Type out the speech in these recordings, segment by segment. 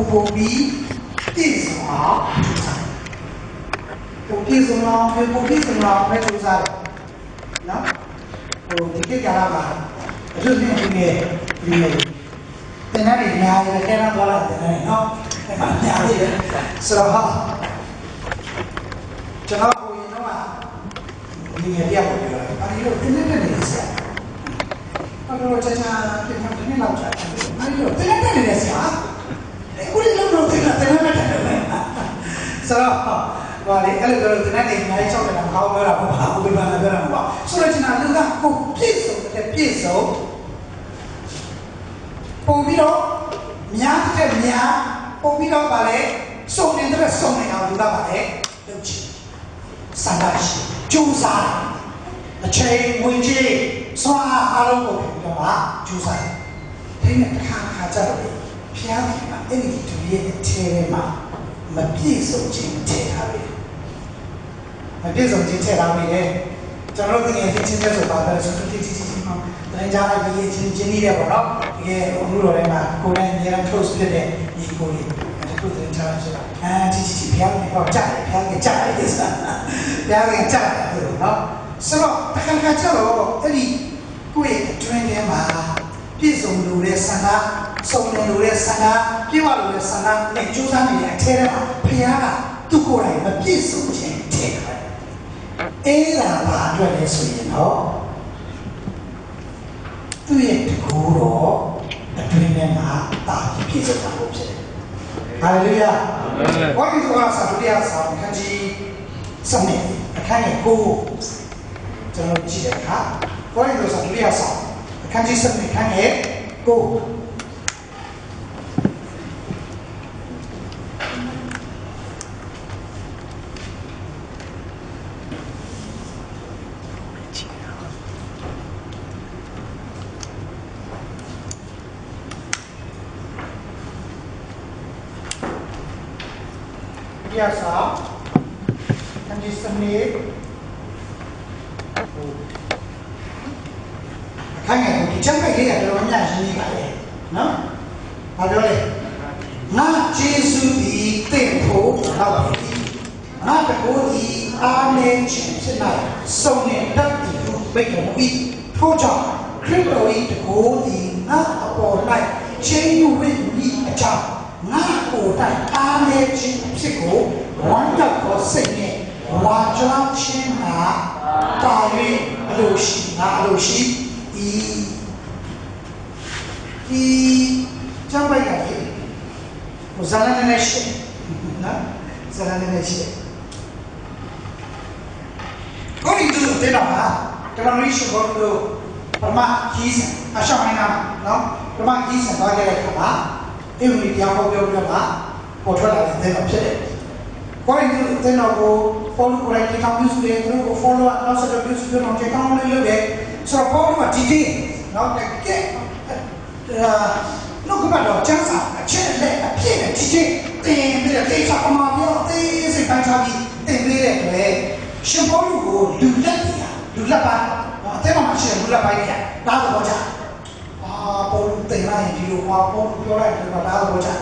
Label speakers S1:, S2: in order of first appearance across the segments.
S1: ပိုပြီးပြည့်စုံအောင်ကြိုးစားပိုပြည့်စုံအောင်ပိုပြည့်စုံအောင်ပဲကြိုးစားတယ်နော်ဒီကိစ္စကအကျိုးနဲ့ဒီနေ့တင်နေတယ်ညာရတဲ့နောက်သွားလိုက်တယ်နော်အဲ့မှာညာရည်ဆိုတော့ကျွန်တော်ကိုရင်တော့ဒီငယ်ပြဖို့ပြောတယ်။အဲဒီလိုတင်းနေတဲ့နေစရာ။အဲ့တော့ကြာပြင်မှာတင်းလောက်ကြာတယ်။အဲဒီလိုတင်းနေတဲ့နေစရာ။အခုလည်းလုံးတင်းနေတဲ့တယ်။ဆိုတော့ဘာလဲအဲ့လိုတင်းနေနေနိုင်ချောက်တယ်မကောင်းပြောတာမဟုတ်ပါဘူးဘယ်မှာပြောတာမဟုတ်ပါဘူး။ဆိုတော့ကျွန်တော်လူကကိုပြည့်စုံတဲ့ပြည့်စုံပုံပြီးတော့များတဲ့များပုံပြီးတော့ဗာလဲစုံနေတဲ့စုံနေအောင်လူကဗာလဲလုပ်ချင်စံပါရှိကျူးစားအချိန်ဝင်ကြီးစွာအားလုံးကိုပြီးတော့ကျူးစားတယ်။ဒီနေ့တစ်ခါကြတော့ဖျားပြီးမှအဲ့ဒီတူရဲ့အထဲမှာမပြည့်စုံခြင်းထည့်ထားပြီ။မပြည့်စုံခြင်းထည့်ထားပြီလေ။ကျွန်တော်တို့ငယ်ချင်းချင်းဆိုပါတော့ဆိုတော့တီမှတိုင်းကြားလိုက်ပြီးချင်းချင်းနေတယ်ပေါ့နော်။ဒီကဘုလိုထဲမှာကိုယ်တိုင်နေရာထုတ်ဖြစ်တဲ့ဒီကိုလေးအခုတင်ချာဆိုတော့တီဖျားနေတော့ကြားတယ်ဖျားနေကြားတယ်ဆိုတာဖျားနေကြားတယ်လို့နော်ဆိုတော့တခါကျတော့အဲ့ဒီကိုယ့်ရဲ့အတွင်းထဲမှာပြည့်စုံလို့တဲ့ဆန္ဒစုံလင်လို့တဲ့ဆန္ဒပြည့်ဝလို့တဲ့ဆန္ဒနဲ့ကြိုးစားနေတဲ့အထဲမှာဖျားကသူ့ကိုယ်တိုင်မပြည့်စုံခြင်းထည့်တယ်အဲ့ဒါဘာအတွက်လဲဆိုရင်တော့သူ့ရဲ့တကူတော့အတွင်းထဲမှာတာပြည့်စုံတာလို့ဖြစ်တယ်ဟာလေလုယာဘာလို့ဒီလိုဆာဒူရီယာဆာခန်းကြီးစမေအခန်းရဲ့ကိုကျွန်တော်ကြည့်တဲ့အခါဘာလို့ဆာဒူရီယာဆာအခန်းကြီးစမေအခန်းရဲ့ကိုပြစာအန်ဒီစမေအခန်းငယ်ကိုဒီချက်ပဲလေးကတော့အများကြီးနေပါလေနော်ဘာပြောလဲငါဂျေစုဒီတင့်ဖို့တော့ပါပြီငါတကိုးဒီအားနေခြင်းဖြစ်နိုင်စုံနေတတ်ဒီလိုပိတ်တော်ပြီးထို့ကြောင့်ခရစ်တော်၏တကိုးဒီငါအပေါ်၌ချင်းယူဝိမိအကြောင်းငါကိုယ်တိုင်အားနေခြင်းဖြစ်ကိုဝမ်းတောက်သောစိတ်နဲ့ဝါကြွားခြင်းမှာတာ၍အလိုရှိငါအလိုရှိဒီကျမ်းပိုက်ကလေဇာလန်နဲ့ရှိနော်ဇာလန်နဲ့ရှိကိုရီတူတဲ့တော့ဟာတမန်တော်ရှိဘောလို့ပမာကြီးစံအရှောင်းနိုင်တာနော်ပမာကြီးစံသွားခဲ့တဲ့အခါမှာအင်္ဂလိပ်တရားဟောပြောပြမှာပေါ်ထွက်လာတဲ့တဲ့ဖြစ်တယ်ကိုရီတူတဲ့တော့ကို follow ကိုလိုက်တောင်းယူတယ်သူကို follow နောက်ဆက်တွဲပြုစုတော့တောင်းလို့ရတယ်ဆိုတော့ follow မှာဒီဒီနော်တကယ်လောကမှာတော့ကျန်းစာအချက်လက်အပြည့်နဲ့ဒီဒီတင်ပြီးတဲ့ကိစ္စအမှားပြောသိစိတ်ပိုင်းထားပြီးတင်ပေးတဲ့အတွက်ရှင်ဘောလူကိုလူလက်နေတာလူလက်ပိုင်းအတဲမှာရှိတဲ့လူလက်ပိုင်းတွေကဒါတော့ကြာပေါ်လူတင်လိုက်ဒီလိုပေါ်လူပြောလိုက်တယ်တော့ဒါတော့ကြာ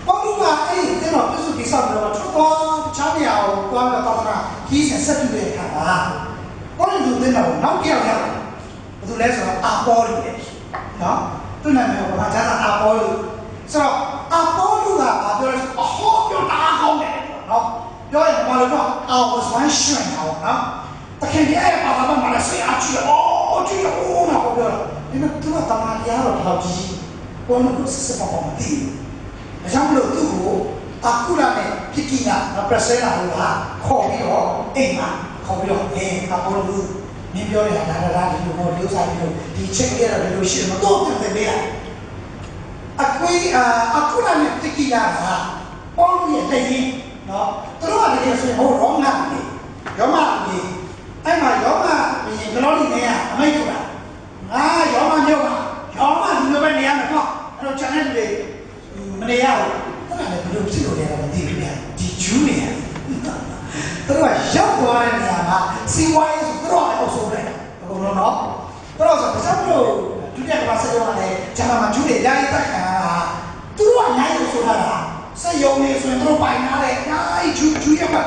S1: ပေါ်လူကအဲ့ဒီတဲ့တော့ပြစုကိစ္စတော့ထွက်သွားချားပြအောင်သွားပြီးတော့တာကြီးစဆက်ပြတဲ့အခါမှာပေါ်လူတင်တော့နောက်ကြောက်ရောက်ဘယ်သူလဲဆိုတော့အပေါ်လူလေနော်သူ့နာမည်ကဘာသာအပေါ်လူဆိုတော့အပေါ်လူကပြောလို့အဟောပြောတာကောင်းတယ်နော်ပြောရင်ဘာလို့တော့ I was one sure နော်တကယ်ကြီးအဲ့ဘာသာမှလည်းဆရာကြီးကြည့်တော့နော်ပြောတော့ဒီမှာသူကတမန်တရားတော့ထောက်ကြည့်ပေါ်လို့စစ်ပါပါမသိဘူးအကြောင်းလို့သူ့ကိုအခုလာနဲ့ပြကိနာပရက်ဆဲလာလို့ဟာခေါ်ပြီးတော့အိမ်မှာခေါ်ပြီးတော့အပေါ်လူမင်းပြောနေတာဒါဒီလိုမျိုးလုပ်စားပြီးတော့ဒီချက်ရတာလို့ရှိရင်တော့တင်တယ်လေအခုလာနဲ့ပြကိနာကပေါ်လို့ရဲ့လက်ရင်းနော်သူတို့ကလည်းဆိုရင်ဟိုရောငါလေရောမလေအဲ့မှာရောမပြင်ကလောလီနေရအမိတ်ထုတ်တာငါရောမမျိုးပါရောမဒီလိုပဲနေရမယ်ပေါ့အဲ့တော့ channel တွေမနေရဘူးအဲ့ဒါလည်းဘယ်လိုဖြစ်လို့လဲတော့မသိဘူးဗျာဒီဂျူးနေရသူတို့ကရောက်သွားတဲ့နေရာမှာစီဝိုင်းဆိုသူတို့လည်းအုပ်စိုးတယ်အကုန်လုံးနော်သူတို့ဆိုဘာလို့ဒုတိယကမ္ဘာစစ်တော့လည်းဂျာမန်ဂျူးတွေယာယီတက်ခံတာသူတို့ကနိုင်လို့ဆို ဆိုတာစက်ယုံနေဆိုရင်တို့ပိုင်ထားတယ်အများကြီးဂျူရက်နဲ့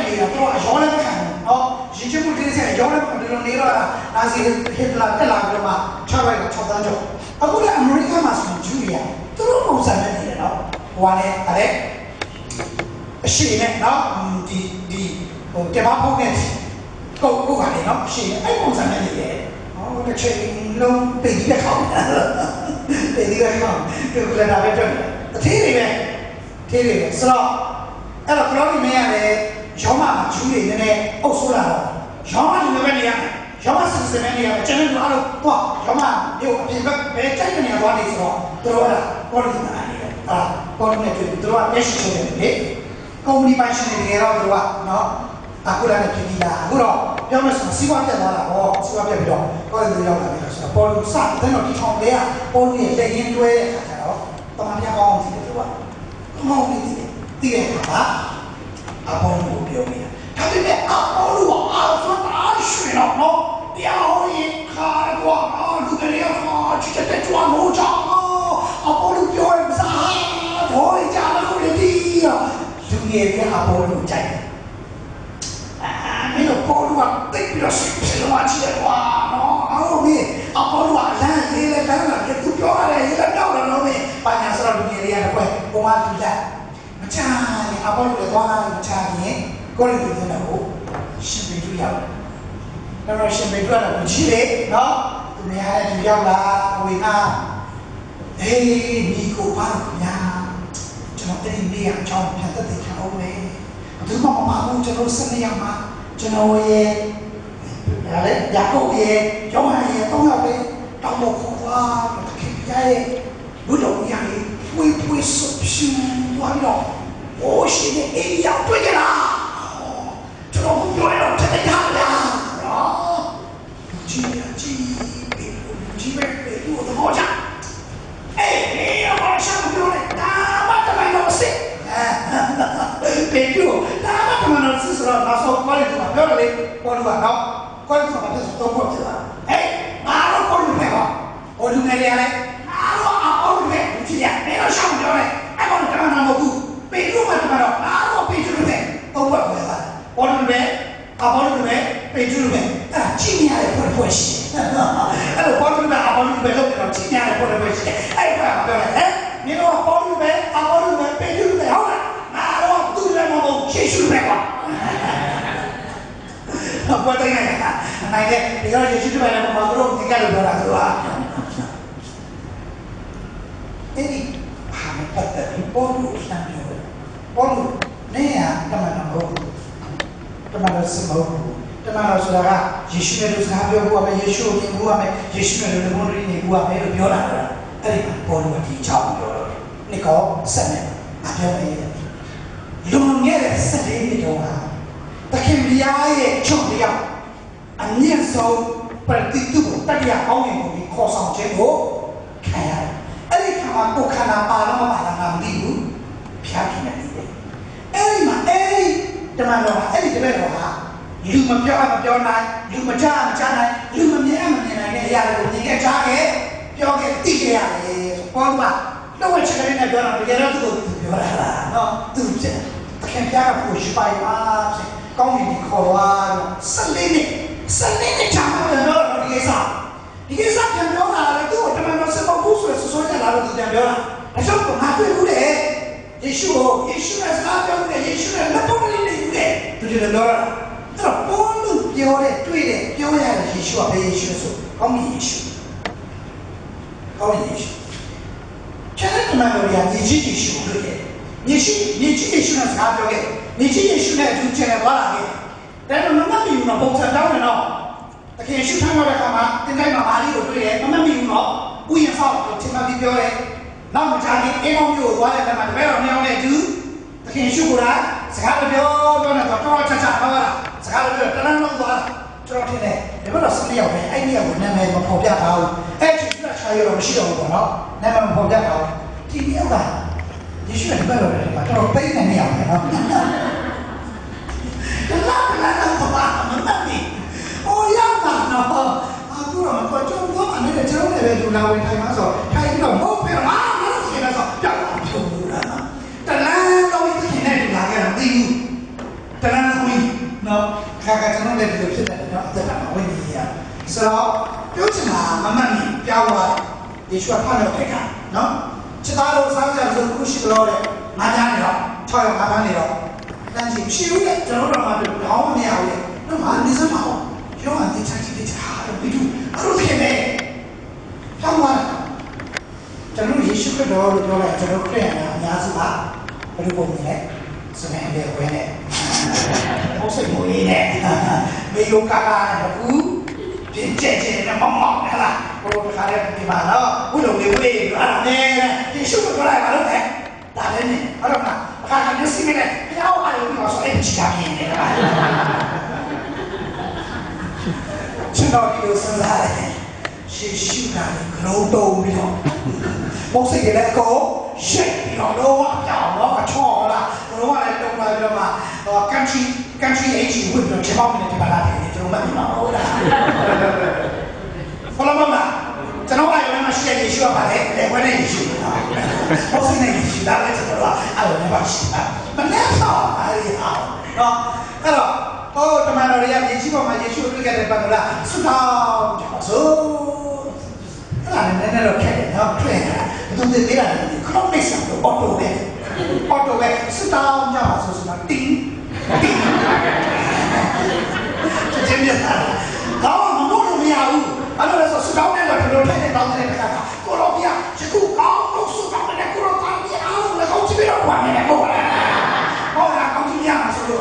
S1: နေတာတို့အရောလည်းမခံဘူးနော်ရင်ချင်းမှုတင်းစက်ရောလည်းမခံဒီလိုနေတော့နာဇီဟစ်တလာတက်လာပြီးတော့မှချလိုက်တာ6တန်းကျော်အခုလည်းအမေရိကန်မှာဆိုဂျူရီယာသူတို့ပုံစံနဲ့နေတယ်နော်ဟိုကလည်းအဲ့အရှိနဲ့နော်ဒီဟိုတဘာဖုန်းနဲ့ကိုကလည်းနော်အရှိအဲ့ပုံစံနဲ့နေတယ်ဟောတစ်ချိန်လုံးတိတ်ပြီးခေါင်းတိတ်ပြီးခေါင်းသူကလည်းဒါပဲတွေ့တယ်အသေးတွေပဲသေးတွေပဲဆိုတော့အဲ့တော့ခရောဒီမင်းကလည်းရောမဂျူးတွေနည်းနည်းအုပ်ဆိုးလာတော့ရောမလူတွေပဲနေရမယ်ရောမစစ်စစ်ပဲနေရမယ်ကျန်တဲ့လူအားလုံးတော့ရောမမျိုးအပြင်ဘက်ပဲကြိုက်တဲ့နေရာသွားနေဆိုတော့တို့ကပေါ်လီနာနေတယ်ပေါ်လီနဲ့တွေ့တို့ကမျက်ရှိချုံနေတယ်လေကုမ္ပဏီပိုင်ရှင်တွေကတော့တို့ကနော်အခုလည်းပြည်ပြည်လာအခုတော့ပြောမယ်ဆိုရင်စီးပွားပြတ်သွားတာဟောစီးပွားပြတ်ပြီးတော့ပေါ်လီရောက်လာပြီဆိုတော့ပေါ်လီစတဲ့တော့ဒီထောင်လေးကပေါ်လီရဲ့လက်ရင်းတွဲတဲ့အခါကျတော့တမန်ပြကောင်းတယ်တို့ကမောင်းနေတယ်တည်ရတာအပေါ်ကိုပြောနေတာဒါပေမဲ့အပေါ်ကအားဆိုတာရွှေတော့နော်တရားဟောရင်ခါကွာလူကလေးကချစ်တဲ့ကြွားမို့ချာအပေါ်ကိုပြောရမစားဘောကြလာလို့လေဒီလူငယ်တွေအပေါ်ကိုကြိုက်တယ်မင်းတို့ပေါ်ကတိတ်ပြီးတော့ဖြစ်လို့ချစ်ကွာနော်အော်မင်းအပေါ်ကလမ်းလေးလည်းတန်းလာတယ်သူပြောရတယ်ရေးလည်းတော့တော့မင်းဘာညာဆိုတော့လူငယ်တွေကလည်းပုံမှန်တူတယ်မချာရင်အပေါ်ကလည်းသွားမချာရင်ကိုယ်လည်းပြန်တော့ရှင်ပေတူရောက်တယ်တော့ရှင်ပေတူကတော့ကြီးလေနော်သူများလည်းတူရောက်လာဝင်လာအေးဒီကိုပါလို့ညာကျွန်တော်တင်နေရအောင်ပြန်တက်တယ်ထားအောင်လေသူမမဘူးကျွန်တော်စနေရမှာကျွန်တော်ရဲ့ဒါလေယာကုပ်ရဲ့ကျောင်းဟန်ရဲ့တောင်းရောက်လေတောင်းတော့ခေါ်သွားတခင်ပြရဲ့ဘုတော်ကြီးရဲ့ဖွေဆုပ်ရှူသွားပြီးတော့โอ้ရှိနေအေးရောက်တွေ့ကြလားကျွန်တော်ပြောရတော့တဲ့ရလားနော်ကြီးပဲသူ့တော့ချာအေးရောရှာပြောတယ်ဒါမှတမန်တော်စစ်ပေတူဒါမှတမန်တော်စစ်ဆိုတော့နောက်ဆုံး quality မှာပြောတယ်လေပေါ်လူကတော့ quality မှာဖြစ်တော့ပေါ့ဖြစ်လာဟေးငါတို့ပေါ်လူပဲဟောပေါ်လူငယ်လေးရတယ်ငါတို့အပေါ်လူပဲကြည့်ရဘယ်တော့ရှောင်းပြောလဲအဲ့ကောင်တမန်တော်မဟုတ်ဘူးပေတူမှတမန်တော်ငါတို့ပေတူပဲတော့ပေါ့ပဲလားပေါ်လူပဲအပေါ်လူပဲပေတူပဲအဲ့ကြည့်နေရတယ်ဖွဲ့ရှိအဲ့လိုပေါ်လူပဲအပေါ်လူပဲလို့ပြောကြည့်နေရတယ်ဖွဲ့ရှိအဲ့ဘာပြောလဲဟဲ့မင်းတို့ပေါ်လူပဲအပေါ်လူပဲပေတူပဲဟုတ်လားငါတို့သူ့လည်းမဟုတ်ရှေ့ရှုပဲကွာဘာတိုင်းလဲနိုင်တယ်ဒီကတော့ရှေ့ရှုပဲလည်းမဟုတ်ဘူးဒီကလည်းပြောတာသူကအဲ့ဒီဟာမပတ်တဲ့ပေါ်လူစံပြောတယ်ပေါ်လူနေရတမန်တော်ဟုတ်တမန်တော်စမဟုတ်တမန်တော်ဆိုတာကယေရှုရဲ့လူစကားပြောဖို့ပဲယေရှုကိုမြင်ဖို့ပဲယေရှုရဲ့လူတွေနေဖို့ပဲလို့ပြောတာအဲ့ဒီပေါ်လူကဒီချောင်းပြောတော့ဒီကောဆက်နေအပြောမယ်လွန်ခဲ့တဲ့14နှစ်တုန်းကတခင်ဗျာရဲ့ချုပ်တယောက်အမြင့်ဆုံးပฏิတုတတရားကောင်းရင်ကိုခေါ်ဆောင်ခြင်းကိုခံရတယ်။အဲ့ဒီခါမှာကိုခန္ဓာပါတော့မပါလားငါမသိဘူး။ဖျားပြနေတယ်။အဲ့ဒီမှာအဲ့ဒီတမန်တော်ကအဲ့ဒီတပည့်တော်ကလူမပြောနိုင်လူမကြားနိုင်လူမမြင်နိုင်တဲ့အရာတွေကိုမြင်ခဲ့ကြားခဲ့ပြောခဲ့သိခဲ့ရတယ်။ဘောကတော့ဝက်ချက်ကလေးနဲ့ပြောတာတကယ်တော့သူ့ကိုပြောတာလားနော်သူ့ချက်ခင်ဗျားကကိုရှိပိုင်ပါကောင်းပြီခေါ်သွား14နှစ်ကြာမှတော့ဒီကိစ္စပြန်ပြောတာလေသူ့တမန်တော်စမဘူးဆိုဆိုကြလာလို့သူပြန်ပြောတာအရှုပ်ကငါတွေ့ဘူးလေယေရှုရဲ့စကားပြောတယ်ယေရှုရဲ့လက်ပေါ်လေးနေယူတယ်သူကလည်းပြောတာအဲ့တော့ပေါ်လို့ပြောတဲ့တွေ့တဲ့ပြောရတဲ့ယေရှုကဘယ်ယေရှုဆိုကောင်းပြီယေရှုကျန်တဲ့တမန်တော်ကယေရှုလို့ပြောယေရှုနဲ့စကားပြောခဲ့ယေရှုနဲ့သူချင်တယ်သွားလာခဲ့ဒါတော့မမတ်မီဘူးနော်ပုံစံတောင်းတယ်နော်တကယ်ရှုထားတဲ့ခါမှာတင်တိုင်းမှာမာလီကိုတွေ့တယ်မမတ်မီဘူးနော်ဥယျာဉ်ဆောင်ကိုချင်မှပြီးပြောတယ်နောက်မကြခင်အင်းအောင်မျိုးကိုသွားတဲ့ခါမှာတပည့်တော်မြောင်းတဲ့သူတကယ်ရှုကိုလားစကားပြောနေတော့တော်ချာဟောတာစကားပြောတန်းလုံးသွားကျွန်တော်ထင်တယ်ဒီဘက်တော့စနေရောက်ပဲအဲ့ဒီရောက်နာမည်မဖော်ပြပါဘူးအဲ့ဒီကချာရတော့မရှိတော့ဘူးပေါ့နော်နာမည်မဖော်ပြပါဘူးဒီမြောက်ကယေရှုရဲ့ဘယ်လိုလဲပါတော့ပိတ်နေရမယ်နော်လာဘာမမတ်ဒီအိုရတာနော်အခုတော့မတော်ကြုံတော့အနေနဲ့ကျွန်တော်လည်းပဲလူလာဝင်ထိုင်မှာဆိုထိုင်ပြီးတော့မဟုတ်ပြန်လာမလို့ရှိနေဆိုပြောင်း non è più più della Winnie. So, più c'è una mamma piava di sua panno che no? C'è da lo sa già sul cusci loro, ma già no, poi ma panni no. Dan ci uite, te lo ma no mi ha no ma ne sa ma. Io anche c'è di già, di tu. Allora che me. Famma. C'è lui esce che loro c'è lo crea, mi ha sa, per come sono anche bene. Không phải mùi nè, bây giờ cả là cứ chết nó mong là cô phải khai thì mà nó cứ đồng điều quê nó làm nè, thì suốt nó lại mà lúc này, ta đến này, ở đâu nào, khai nó xin này, cái áo ai cũng có số em chỉ làm gì này các bạn, chúng nó kêu sân ra này, siêu cả lâu tôm đi thôi, một sự kiện này cố, shit, nó đâu á, nó cả cho là đúng là đồng thời là mà country age would not come in the balade to remember no da follow mama to know I am share issue about it when issue what's the name issue that let's go I will never see but that's all no allora oh domani ora mi ci ma Gesù che deve parlare su no su allora non lo chiede no prega non deve dire come mi sento otto beh su no già su ma ting c'è gente no ma non mi ha allora su no ne lo prende da delle cacca quello via c'è tu non su no ne quello tanti la continuerà qua ne ora continuiamo solo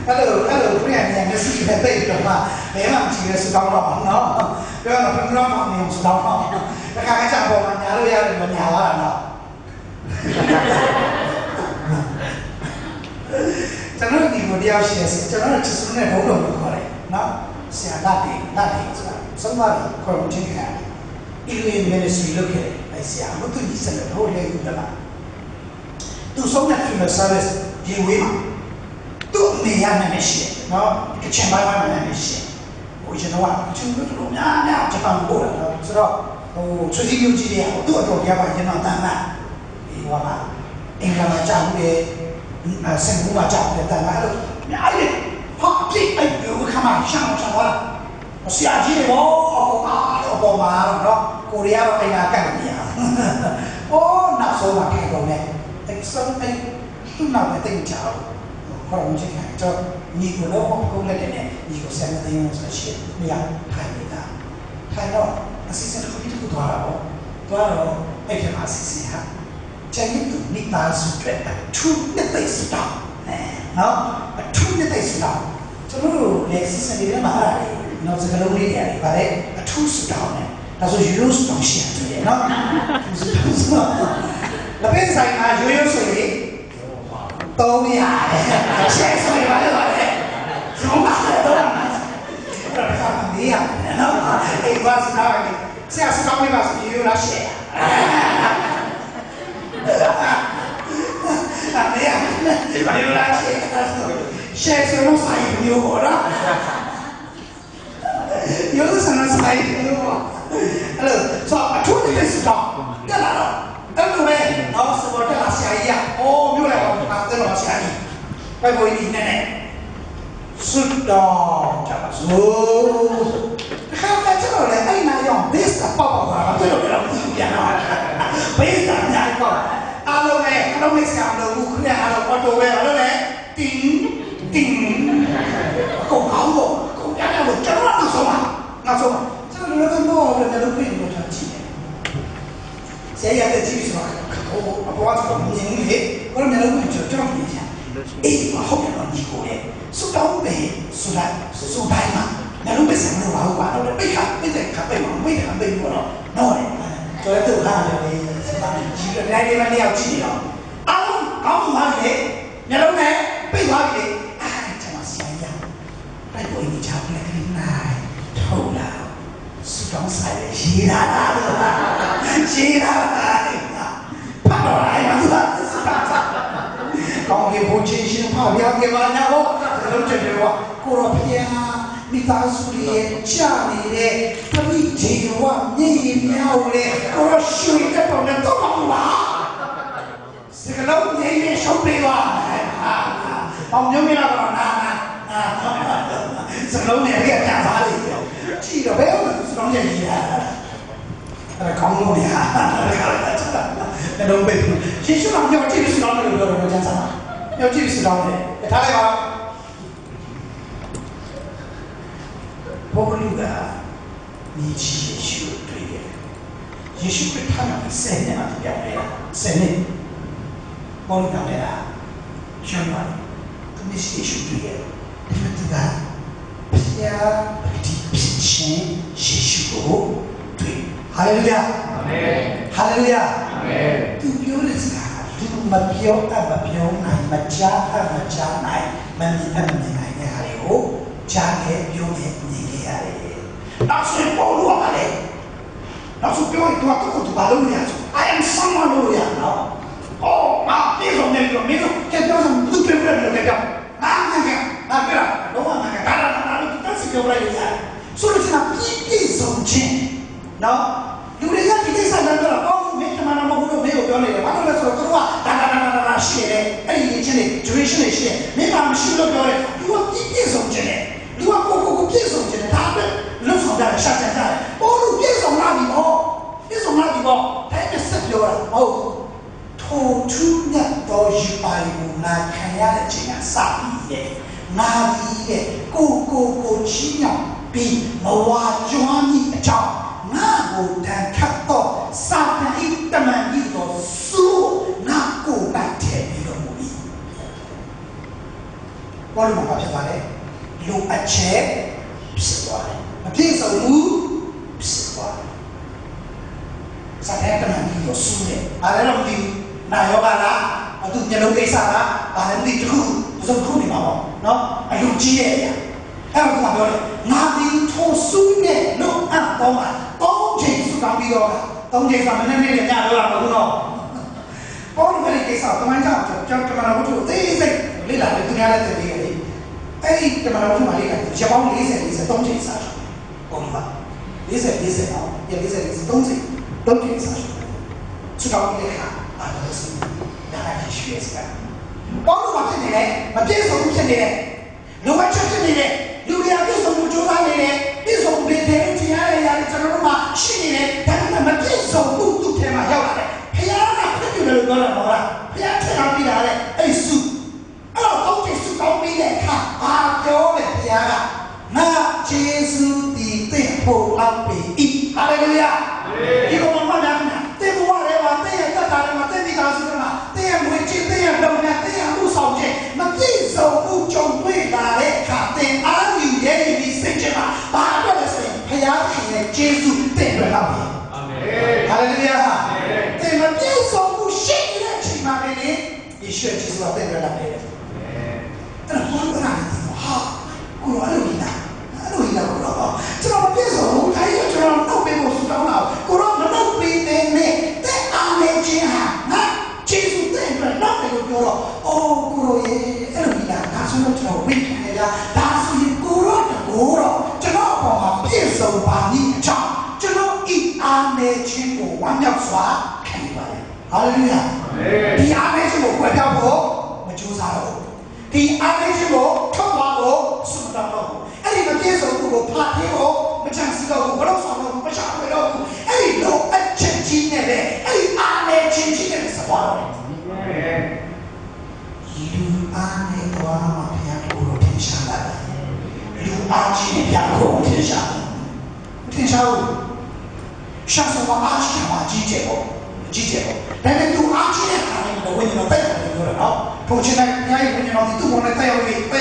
S1: allora prima mi si vede ma ma ci è stato no però non non su no perché cái chẳng bộ mà nhà tôi ra mình nhà là nó cho nó thì một điều gì cho nó chỉ số này đủ được rồi nó sẽ đạt thì sống vào khỏi một chuyện khác Illumination ministry look at I say I'm not to listen to whole day with them tu sống nhặt phim service gì vậy mà tu này ăn này gì nó cái chuyện bài bài này gì ôi chứ nó chứ nó nhá cho tao bộ là nó đó出去有几年，多家把人当单嘛，我嘛，应该嘛讲的，生活嘛讲的单嘛了，哎呀，好屁，哎呦，看嘛，想我了，下去的我嘛了，过年我哎呀干的呀，哦，那时候嘛太多呢，生都那个定价，后来我们去看，这你不能我公来的呢，你有三个等于这些，你呀，太没的，太闹。assistant ko itu tuaro ai ke assistant ha jadi tu ni ta su tre tu ne tai su ta no tu ne tai su ta tu le assistant ni ma ra no se kalau ni dia pare tu su ta ne ta so yo su ta shi tu no la pensa a yo so ni to mi ha se so ni va le so ma do dia no e quasi no se a sta mi va io la scena io la scena se non sai io ora io non sai io allora so a tutti questi sto che la dove no se vuoi la sia oh io la parte la sia poi voi di nene sudah jangan su kalau macam mana ai nak yang best apa tu orang India nak best nak kau kalau ni sekarang lu kena kalau auto way kalau ni ting kau jangan lu jangan nak sama jangan lu kan mau lu pin lu jangan saya ada jenis macam kau apa macam ni kalau ni lu jangan ni mà không nhận gì của đấy số đó về số bài mà nhà lúc bây giờ nó vào quả nó bây giờ khắp bây của nó rồi tôi đã tự hào rồi thì chỉ được ngay đi mà đeo chỉ đó có một gì đấy nhà lúc này bây giờ gì đấy chẳng là sai nhau đây của anh cháu này cái này thâu nào số đó sai để chỉ ra bắt đầu lại mà còn cái bộ chính trị phá biểu cái mà nhau nó chơi được quá cô là phía mi ta xử lý cha này đấy ta bị chỉ quá nhảy nhau đấy cô là suy cái bọn nó tốt lắm quá sẽ cái lâu nhảy nhảy sống đi လုံးနဲ့ပြတ်သားလေးပြောကြည့်တော့ဘယ်လိုစလုံးရဲ့ကြီးအဲ့ကောင်းလို့ရတဲ့တော့ဘယ်ရှင်းရှင်းအောင်ပြောကြည့်စလုံးလို့ပြောတော့ကျန်စားပြောကြည့်စလုံးနဲ့ထားလိုက်ပါဘောလူက你去耶稣对的，耶稣对他们神的嘛表白了，神的，我们表白了，兄弟们，他们是耶稣对的，他们这个偏偏心耶稣对，哈利路亚，哈利路亚，都表的是啥？都没表，但没表乃没加，但没加乃，没你那没乃的哈利路，加的表的你的哈利。老师保罗啊嘞，老师表一段都不把路呀，I am someone 路呀，喏，哦啊，别说那个，没有，这表上都对不了那个表，那对了，老王那个，但是表不了呀，所以说必送钱，喏，有的人你这三个了，哦，没什么那么多没有表那个，完了说都话，哒写的，哎，以前的就是那些，没办法写了表的，如果必送钱的，如果必送钱的，他们。路上在下站在，保罗别从哪里跑，别从哪里跑，他也是表了哦。突出呢到一百五那看下来这样傻逼的，哪里的个奇妙比我话专业找，那我但看到三分一的门一个书，那个白天一个目的。保罗嘛讲啥嘞？路而且是话嘞。接受路是话，啥天可能你有输的，阿拉弄的那要把啦，啊都你弄给啥啦，阿拉弄的苦，不是苦的嘛啵，喏，啊用几年呀，哎我讲表嘞，哪里脱输的，弄啊懂嘛，懂钱是讲比较的，懂钱上面那人家都那么多喏，保罗给啥，他们讲那我就你来的都伢来这里的，哎，他们那我就买的个，小包理解懂钱啥。懂吧？理解啊，也理解东西上去，知道你看啊，这是两个人学习的。保罗嘛这里嘞，嘛别说这里嘞，如果这里嘞，有两个说就那里嘞，你说别天天来呀，你这个嘛心里嘞，但是嘛别说都天嘛要来的，哎呀，那就那个了好了，哎呀，天上比来嘞，哎书，啊东西书到比来看啊，叫嘞哎呀，那耶稣。对后老北一，哈利路亚！一个文化讲什么？对不话来话，对呀，这打来话，对你搞什么嘛？对呀，没劲，对呀，老娘，对呀，不少钱，那这首不中对哪来看？对阿里人的圣经嘛，把这个是培养起来，接触对不老北。哈利路亚！对嘛？这首不信任起码的人，你学接触对不老北的。那我哪里地方好？我哪里的？这个别说，他也知道都被我说到了。我说那都被那在安内间哈，那接触对不？那没有ပြော了。哦，我说也အဲ့လိုကြီးတာဆိုတော့ကျွန်တော်ဝိခံရတာဒါဆိုရင်ကိုတော့ကျွန်တော်အပေါ်မှာပြည့်စုံပါမည်အကြောင်းကျွန်တော်ဤအားနေခြင်းကိုဝမ်းမြောက်စွာခံယူပါတယ်။ဟာလေလုယာ။ဒီအားနေခြင်းကိုဝယ်ပြောက်ဖို့မကြိုးစားတော့ဘူး။ဒီအားနေခြင်းကိုထုတ်သွားဖို့စွန့်တော်တော့အဲ့ဒီမပြေဆုံးကိုဖတ်သေးဖို့မချမ်းစီတော့ဘူးဘလို့ဆောင်တော့မချမ်းတော့ဘူးအဲ့ဒီလိုအချက်ကြီးနဲ့လေအဲ့ဒီအားနဲ့ချင်းကြီးနဲ့စပွားတော့တယ်လူအားနဲ့ကွာမဖျားကိုထင်ရှားလာတယ်လူအားကြီးနဲ့ဖျားကိုထင်ရှားဘူးရှာစပါအားကြီးမှာကြီးကျယ်ပေါ့ဒါပေမဲ့သူအားကြီးတဲ့ခါလေးတော့ဝိညာဉ်တော်တက်တယ်လို့ပြောတာနော်ထိုချင်တဲ့ညာရဲ့ဝိညာဉ်တော်ဒီသူ့ဘုံနဲ့တက်ရောက်ရေးဆို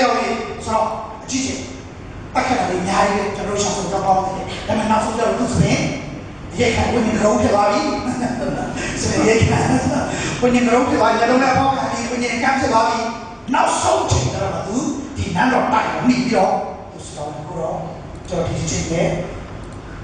S1: တော့အကြီးကျယ်တက်ခါလေးညာရဲ့ကျွန်တော်ရှာဆုံးတော့ပေါင်းတယ်ဒါပေမဲ့နောက်ဆုံးတော့သူဆိုရင်ရေခါဝိညာဉ်တော်ဖြစ်သွားပြီဆိုရင်ရေခါဝိညာဉ်တော်ဖြစ်သွားရင်လည်းပေါင်းတယ်ဝိညာဉ်ကမ်းဖြစ်သွားပြီနောက်ဆုံးချိန်တော့သူဒီနန်းတော်တိုက်ကိုမိပြီးတော့သူစတော်ကိုတော့ကျွန်တော်ဒီချိန်နဲ့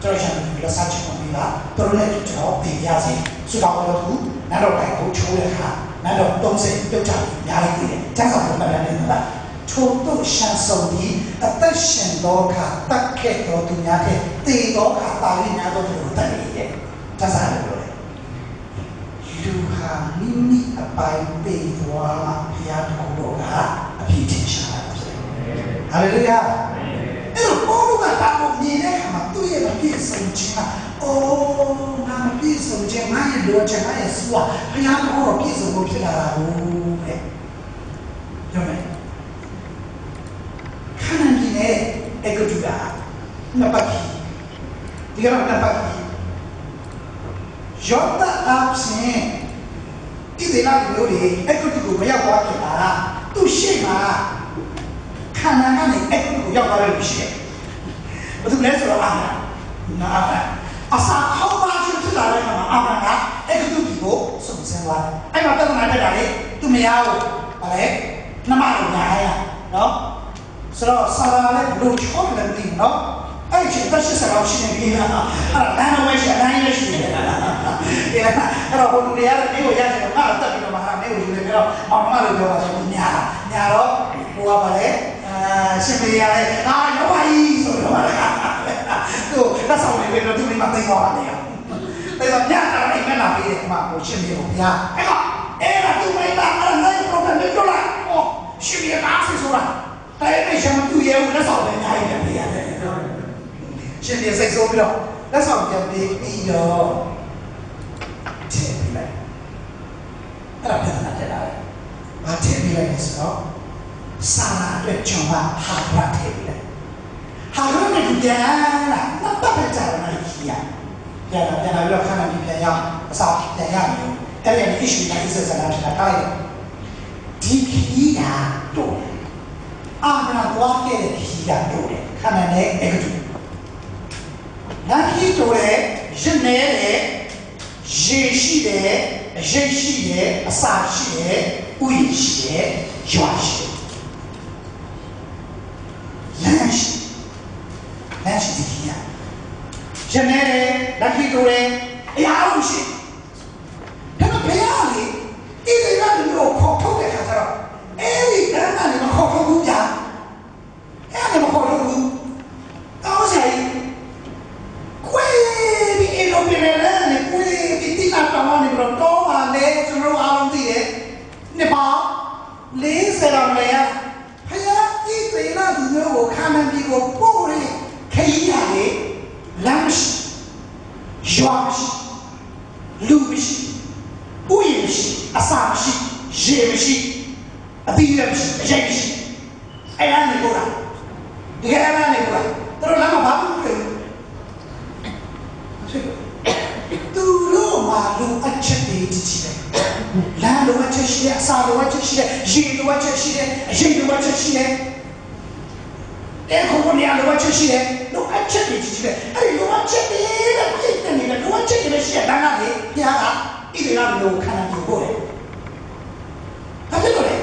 S1: ကျွန်တော်ရှာပြီးတော့စာချုပ်ပုံပြီးတာတော်လည်းကျွန်တော်ပြင်ပြစီစတော်တော့သူနန်းတော်တိုက်ကိုချိုးတဲ့အခါနန်းတော်30ပြုတ်ချပြီးညာလိုက်တယ်ကျန်းစာပုံမှန်တယ်နော်ထို့သို့ရှန်ဆုံးပြီးအသက်ရှင်သောအခါတတ်ခဲ့သောသူများတဲ့တေသောအခါတာရင်းများသောသူတို့တတ်နေတယ်ကျန်းစာလည်းပြောတယ်လူဟာမိမိအပိုင်ပေးသွားမှဘုရားတော်ကအပြည့်ထင်ရှားတာဖြစ်တယ်ဟာလေလုယာအဲ့လို ချင်းအိုးငါမပြည့်စုံခြင်းငါရဲ့လိုချင်ငါရဲ့စွာဘုရားတော်ပြည့်စုံဖို့ဖြစ်လာတာကိုတဲ့ပြောမယ်ခဏကြီးနဲ့အကတူတာနှစ်ပတ်ကြီးဒီကတော့နှစ်ပတ်ကြီးရော့တာအပ်စင်ဒီဒေနာမျိုးတွေအကတူကိုမရောက်သွားခင်လားသူ့ရှိမှာခန္ဓာကနေအကတူကိုရောက်သွားတယ်လို့ရှိတယ်ဘာလို့လဲဆိုတော့အာနာအစာခေါင်းပါချင်းဖြစ်လာတဲ့အခါမှာအာနာကအကတူကိုစုံစမ်းသွားတယ်အဲ့မှာပြဿနာတက်တာလေသူမရဘူးဗါလေနှမလိုညာရနော်ဆိုတော့ဆရာလည်းဘလို့ချောတယ်တိနော်အဲ့ဒီတက်ရှိစရာရှိနေပြီလားအဲ့ဒါနာဝဲရှိအတိုင်းလည်းရှိတယ်အဲ့တော့ဘုလူတွေရတယ်နေကိုရတယ်ငါတက်ပြီးတော့မှဟာနေကိုယူနေပြီးတော့မောင်မလိုပြောတာဆိုညာတော့ဟိုကပါလေရှင်မေရရဲ့အာရောပါကြီးဆိုတော့သူလက်ဆောင်လေးတော့သူမိမသိသွားပါလေအဲ့တော့ညတာအိမ်မက်လာပြီးတယ်မှာဟိုရှင်မေကိုဗျာအဲ့ဒါသူမိမအဲ့ဒါလည်း problem တွေတော့လားဟောရှင်မေကအားဆိုဆိုတာအဲ့ဒီရှင်မသူရဲ့လက်ဆောင်လေးညာရင်ပြရတယ်ရှင်မေစိတ်ဆိုးပြီးတော့လက်ဆောင်ပြန်ပြီးတော့ထည့်ပြီးလိုက်အဲ့ဒါပြန်လာတယ်လားဘာထည့်ပြီးလိုက်လဲဆိုတော့စာနာအတွက်ကျွန်မဟာရထည့်ပြီးလိုက်ဟာရနဲ့ပြန်လာနှစ်ပတ်ပဲကြာတယ်ကြီးရပြန်လာပြီးတော့ခဏပြီးပြန်ရအောင်အစားပြန်ရမယ်အဲ့ဒီ issue နဲ့ဒီစစနာတာတိုင်းဒီခီးတာတော့အာနာသွားခဲ့တဲ့ခီးတာတော့ခဏနဲ့အဲ့ဒီနာခီးတော့ရနေတယ်ရေရှိတယ်ရိတ်ရှိတယ်အစာရှိတယ်ဥယျာဉ်ရှိတယ်ရွာရှိတယ်လမ်းရှိဒီခီးရရနေတယ်လက်ခီးတော့အရာအောင်ရှိဒါပေမဲ့ဘယ်ရလဲဒီလိုမျိုးခေါ်ထုတ်တဲ့ခါကျတော့အဲ့ဒီကံကနေမခေါ်ထုတ်ဘူးဗျာအဲ့ဒါမခေါ်ထုတ်ဘူးတောင်းဆိုင်ကွေးဒီအလိုပြနေလဲကွေးဒီတိလာတောင်းနေတော့တော့ပါလေကျွန်တော်အားလုံးသိတယ်နှစ်ပေါင်း40လောက်လေဖယားဒီသေနာဒီမျိုးကိုခံမှန်းပြီးကိုပို့ရခရီးရတယ်လမ်းမရှိရွာမရှိလူမရှိဥယျာဉ်မရှိအစာမရှိရေမရှိအသီးရမရှိအရိုက်မရှိအဲ့ဒါနေပို့တာဒီကအဲ့ဒါနေပို့တာတို့လမ်းမှာဘာမှမလုပ်ဘူးသူတို့မှာလူအချက်တွေတည်ကြတယ်လမ်းလိုအချက်ရှိတယ်အစာလိုအချက်ရှိတယ်ရေလိုအချက်ရှိတယ်အရိပ်လိုအချက်ရှိတယ်အဲ့ခုကနေလိုအချက်ရှိတယ်လူအချက်တွေတည်ကြတယ်အဲ့ဒီလိုအချက်တွေနဲ့ပြည့်နေတယ်လိုအချက်တွေရှိတယ်ဒါကလေပြားကဣတိကမျိုးခန္ဓာကိုယ်ပို့တယ်ဘာဖြစ်လို့လဲ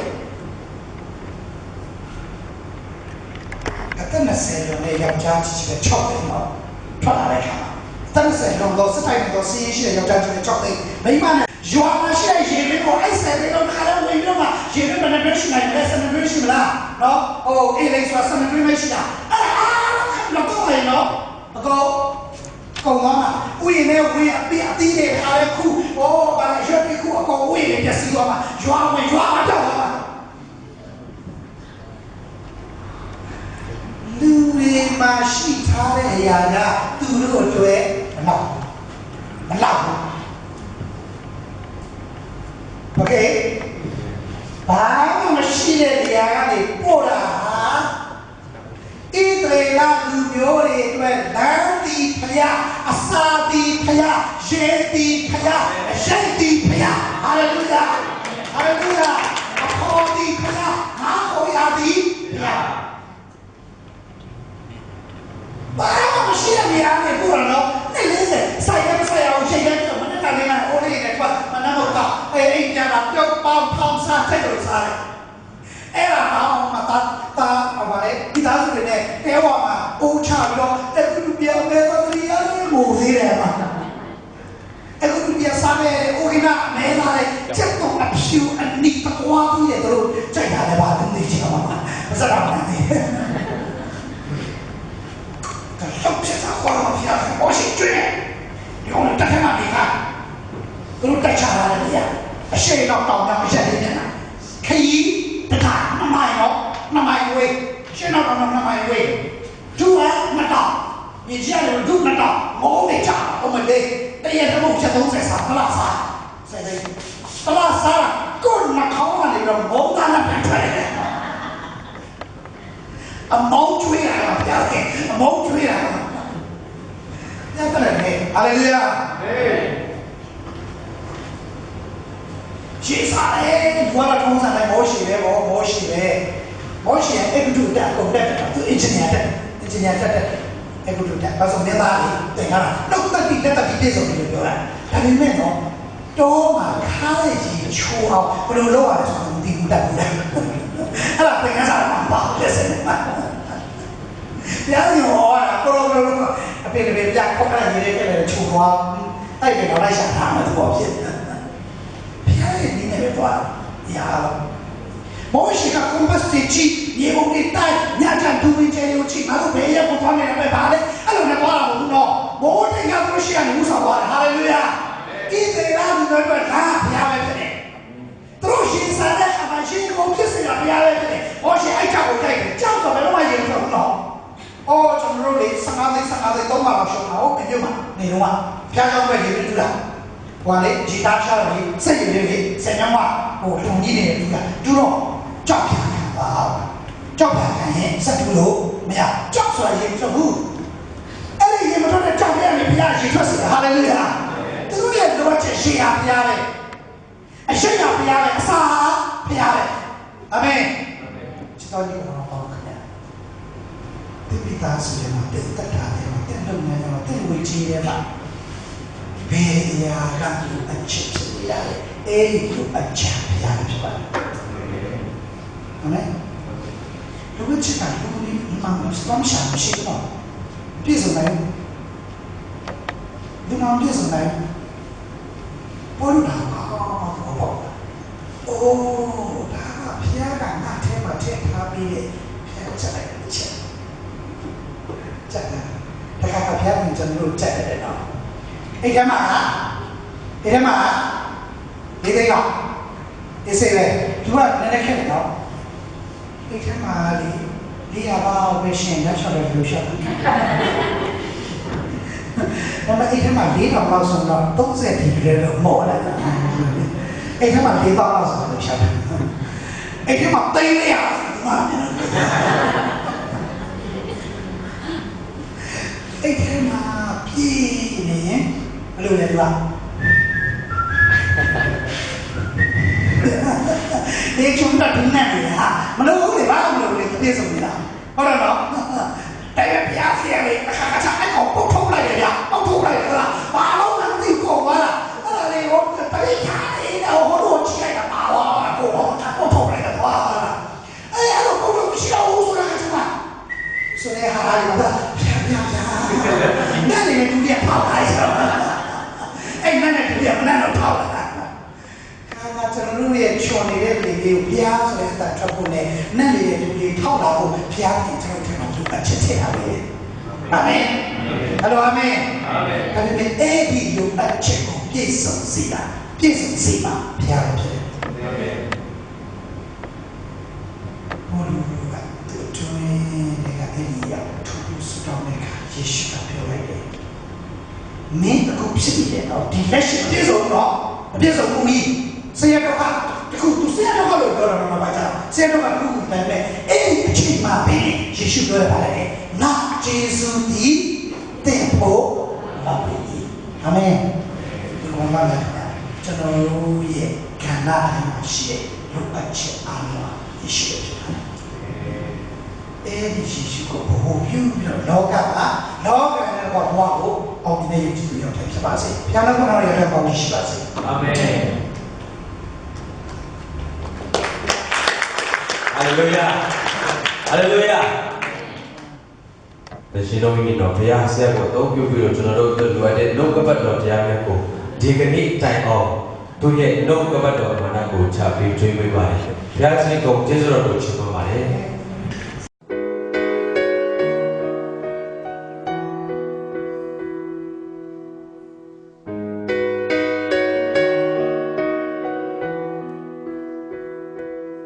S1: အတနဆယ်လုံးနဲ့ယောက်ျားကြီးတဲ့6သိန်းတော့ထွက်လာတဲ့ခါမှာတနဆယ်လုံးတော့စတိုင်တော့စီးရှိတဲ့ယောက်ျားကြီးတဲ့6သိန်းမိမနဲ့ရွာမှာရှိတဲ့ရေလေးကိုအိုက်ဆယ်လေးတော့ခါတော့ဝင်ပြီးတော့မှရေလေးနဲ့တွေ့ရှိနိုင်တယ်ဆယ်နဲ့တွေ့ရှိမလားနော်ဟိုအေးလေးဆိုဆယ်နဲ့တွေ့မရှိတာအဲ့ဒါတော့တော့လေနော်အကောကောင်သွားမှာဥယျာဉ်နဲ့ဝင်အသီးတွေခါလဲခုဟောဗာရွက်ပြီးခုအကောင်ဥယျာဉ်နဲ့ပြစီသွားမှာရွာဝင်ရွာမှာတော့သွားမှာလူတွေမှာရှိထားတဲ့အရာကသူတို့အတွက်မလောက်ဘူးโอเคဘာမှမရှိတဲ့နေရာကနေပို့တာဟာဣသရေလလူမျိုးတွေအတွက်လမ်းတီဖယားအစာတီဖယားရေတီဖယားရိတ်တီဖယားဟာလေလုယာဟာလေလုယာအခေါ်တီဖယားငါခေါ်ရသည်ဖယားဘာမှမရှိတဲ့နေရာကနေပို့တာနော်နဲ့လေးစစိုက်ရမစိုက်အောင်ချိန်ရတော့မနေ့ကလည်းအိုးလေးနဲ့ထွက်မနတော့တော့အိမ်ကြတာပြုတ်ပေါင်းထောင်းစားတဲ့လိုစားတယ်အဲ့ဒါတော့မတာဘာလဲဒီသားစုတွေနဲ့တဲဝါမှာအိုးချပြီးတော့အခုပြောင်းနေတဲ့သူရလည်းမို့သေးတယ်မှာအခုပြစားမယ်အိုးကနာမဲလာတယ်ချက်တော့အဖြူအနိတကွာပြီးတယ်တို့ကြိုက်တာလည်းပါနေချင်မှာမစကားမနေတော့ချက်တာခေါ်မှာပြရတယ်我是追用了这他妈你看都带起来了呀အရှိန်တော့တောင်းတာမရက်နေတယ်လားခရီးတခါ2မိုင်တော့2မိုင်ဝေးရှင်းတော့2မိုင်ဝေးသူကမတော့你这样的路那到我没查，我们的这些什么这东西啥不拉啥，现在不拉啥了，够那考完那个毛蛋那变出来的，啊毛追来了，不要紧，毛追来了，那个人呢？哈利路亚。其他嘞，我那通常来毛线嘞，毛线嘞，毛线一个就带，够带的，就1年的，一个就带，把什么哪里等下啦，那到底别说你就了，但是那种多嘛开起出好，不能老啊从地不带不带，好了，等下啥嘛包这是嘛，别牛啊，不别靠看你这个出花，哎别老来想他们多骗。你那边多呀？我是个公司设计，业务的带，人家都会这样去，马路边也不方便来办的，啊，那多了不喏，我这个东西啊，你无所谓，哈利路亚，一对那你那个哪不要来的？都是现在他们新公司要不要来的？我是爱讲我这个，讲什么都没有用喏。哦，从这里上下的都马老兄啊，我没有嘛，内容啊，偏向外地的了。我的其他小的这一类的3年话，我同意的主动照片看吧，照片看人是主流，没有照出来也不是不，哎，也不说这照片里不要写出是哈利路亚，这个也是我这谁呀不要的，哎谁呀不要的，啥不要的，阿妹，知道你我好可怜，对比大事的嘛，对大家的嘛，对人的嘛，对危机的嘛。别呀，让你安全是不要的，哎，有安全不要的是吧？好没？如果这个如果你忙想不起嘛，别什么？你忙别什么？我有哪个哦，他偏干那天嘛天他比的偏这来的钱，这个他看偏你真路这来的呢。ไอ้แค่มานี่ได้หรอนี่เสร็จเลยดูว่านั่นได้แค่ไหนเนาะไอ้แค่มาลีอาบ้าไปเชียงนะชอบเลยดูชอบแล้วไอ้แค่มาลีเราส่งเราต้องเสร็จทีเดียวหมดแล้วไอ้แค่มาลีเราส่งเราชอบไอ้แค่มาตีเลยอ่ะมาไอ้แค่มาพี่เนี่ยรู้เลยว่าเด็กชุนตัดทิ้งแน่เลยฮะมันรู้เลยว่ามันรู้เลยที่สุดนี่นะเพราะอะไรเนาะแต่แบบยาเสียเลยนะคะกระชากไอ้ของพวกทุกอะไรเนี่ยต้องทุกอะไรกันละป่าล้มนั่งตีโกงว่าอะไรเลยว่าแต่ไม่ขาดเองเอาหัวโดนเชี่ยกับป่าวอ่ะโกงต้องทุกอะไรกันว่าไอ้เราโกงเชี่ยวสุดเลยใช่ไหมสุดเลยหาอะไรมานั่นเลยดูเรียกเผาได้ใช่ไหมไอ้นั่นเนี่ยดูเรียกนั่นเราเผาแล้วကျွန်တော်တို့ရဲ့ချော်နေတဲ့ပြည်လေးကိုဘုရားဆိုတဲ့အတာထွက်ဖို့နဲ့နတ်ရဲ့လူတွေထောက်လာဖို့ဘုရားပြင်ကျွန်တော်တို့အချက်ချက်ပါပဲအာမင်ဟယ်လိုအာမင်အာမင်ဒါပေမဲ့အဲ့ဒီလူအချက်ကိုပြည့်စုံစေတာပြည့်စုံစေပါဘုရားဖြစ်တယ်အာမင်ဘောလူကတူတူနဲ့ကအဲ့ဒီရောက်ထူးဆူတောင်းတဲ့အခါယေရှုကပြောလိုက်တယ်မင်းအခုဖြစ်နေတယ်တော့ဒီလက်ရှိပြည့်စုံတော့ပြည့်စုံမှုကြီးဆရာတော်ကတခုသူဆရာတော်ကလို့ပြောတာမှာပါကြဆရာတော်ကခုပဲမဲ့အဲ့ဒီအချိန်မှာပဲယေရှုပြောတာလေနာဂျေဇုဒီတဲ့ဖို့လာပြီအာမင်ဒီကောင်ကလည်းကျွန်တော်ရဲ့ကဏ္ဍအမှာရှိတဲ့လူအချက်အားလုံးယေရှုပဲဖြစ်တယ်အဲ့ဒီယေရှုကိုဘိုးပြုပြီးတော့လောကနဲ့ဘဝကိုအောင်မြင်ရည်ကြည်ရောက်တယ်ဖြစ်ပါစေဘုရားတော်ကိုရတဲ့ပေါင်းရှိပါစေအာမင်ဟာလေလုယာဟာလေလုယာဒါရှင်တော်မိတော်ဘုရားဆရာကိုအသုံးပြုပြီးတော့ကျွန်တော်တို့လိုအပ်တဲ့နှုတ်ကပတ်တော်တရားများကိုဒီကနေ့တိုင်အောင်သူရဲ့နှုတ်ကပတ်တော်အမှန်ကိုချပြီးကျွေးပေးပါတယ်ဘုရားရှင်ကိုကျေးဇူးတော်ကိုချီးမွမ်းပါတယ်